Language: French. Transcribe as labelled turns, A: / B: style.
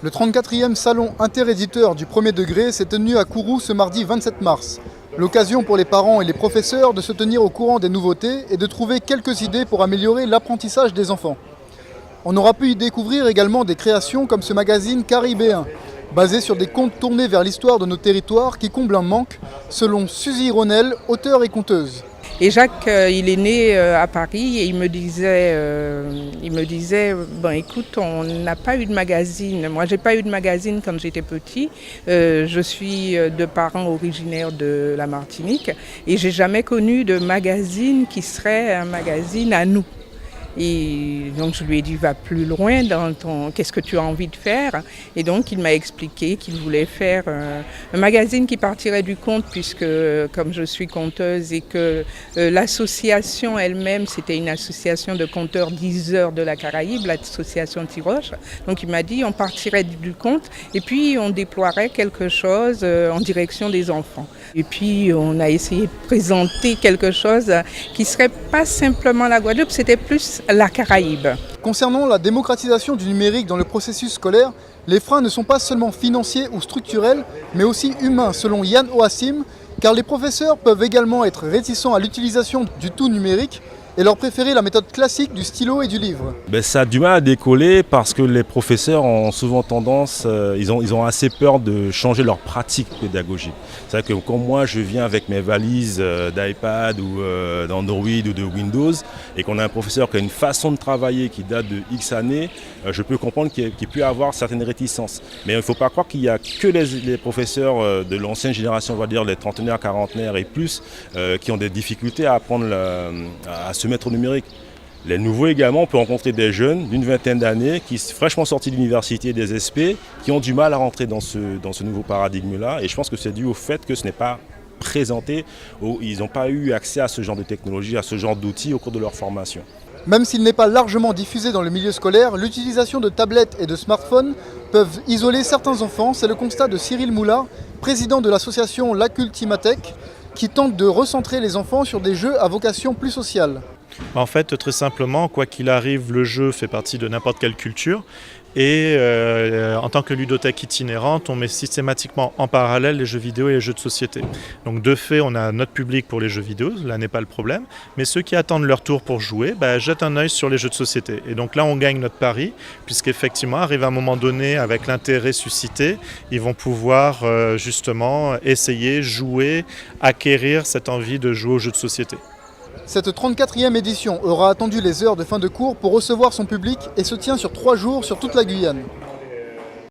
A: Le 34e salon interéditeur du premier degré s'est tenu à Kourou ce mardi 27 mars. L'occasion pour les parents et les professeurs de se tenir au courant des nouveautés et de trouver quelques idées pour améliorer l'apprentissage des enfants. On aura pu y découvrir également des créations comme ce magazine caribéen, basé sur des contes tournés vers l'histoire de nos territoires qui comblent un manque, selon Suzy Ronel, auteure et conteuse.
B: Et Jacques, il est né à Paris et il me disait, bon écoute, on n'a pas eu de magazine. Moi, j'ai pas eu de magazine quand j'étais petit. Je suis de parents originaires de la Martinique et j'ai jamais connu de magazine qui serait un magazine à nous. Et donc je lui ai dit va plus loin dans qu'est-ce que tu as envie de faire, et donc il m'a expliqué qu'il voulait faire un magazine qui partirait du conte, puisque comme je suis conteuse et que l'association elle-même c'était une association de conteurs diseurs de la Caraïbe, l'association Tiroche, donc il m'a dit on partirait du conte et puis on déploierait quelque chose en direction des enfants. Et puis on a essayé de présenter quelque chose qui serait pas simplement la Guadeloupe, c'était plus la Caraïbe.
A: Concernant la démocratisation du numérique dans le processus scolaire, les freins ne sont pas seulement financiers ou structurels, mais aussi humains, selon Yann Oassim, car les professeurs peuvent également être réticents à l'utilisation du tout numérique et leur préférer la méthode classique du stylo et du livre.
C: Ça a du mal à décoller parce que les professeurs ont souvent tendance, ils ont assez peur de changer leur pratique pédagogique. C'est vrai que quand moi je viens avec mes valises d'iPad ou d'Android ou de Windows et qu'on a un professeur qui a une façon de travailler qui date de X années, je peux comprendre qu'il peut y avoir certaines réticences. Mais il ne faut pas croire qu'il n'y a que les professeurs de l'ancienne génération, on va dire les trentenaires, quarantenaires et plus, qui ont des difficultés à apprendre à se mettre au numérique. Les nouveaux également, on peut rencontrer des jeunes d'une vingtaine d'années qui sont fraîchement sortis de l'université des SP, qui ont du mal à rentrer dans ce nouveau paradigme-là. Et je pense que c'est dû au fait que ce n'est pas présenté, ils n'ont pas eu accès à ce genre de technologie, à ce genre d'outils au cours de leur formation.
A: Même s'il n'est pas largement diffusé dans le milieu scolaire, l'utilisation de tablettes et de smartphones peuvent isoler certains enfants. C'est le constat de Cyril Moula, président de l'association La Cultimatech, qui tente de recentrer les enfants sur des jeux à vocation plus sociale.
D: En fait, très simplement, quoi qu'il arrive, le jeu fait partie de n'importe quelle culture. Et en tant que ludothèque itinérante, on met systématiquement en parallèle les jeux vidéo et les jeux de société. Donc de fait, on a notre public pour les jeux vidéo, là n'est pas le problème. Mais ceux qui attendent leur tour pour jouer, jettent un œil sur les jeux de société. Et donc là, on gagne notre pari, puisqu'effectivement, arrive à un moment donné, avec l'intérêt suscité, ils vont pouvoir justement essayer, jouer, acquérir cette envie de jouer aux jeux de société.
A: Cette 34e édition aura attendu les heures de fin de cours pour recevoir son public et se tient sur 3 jours sur toute la Guyane.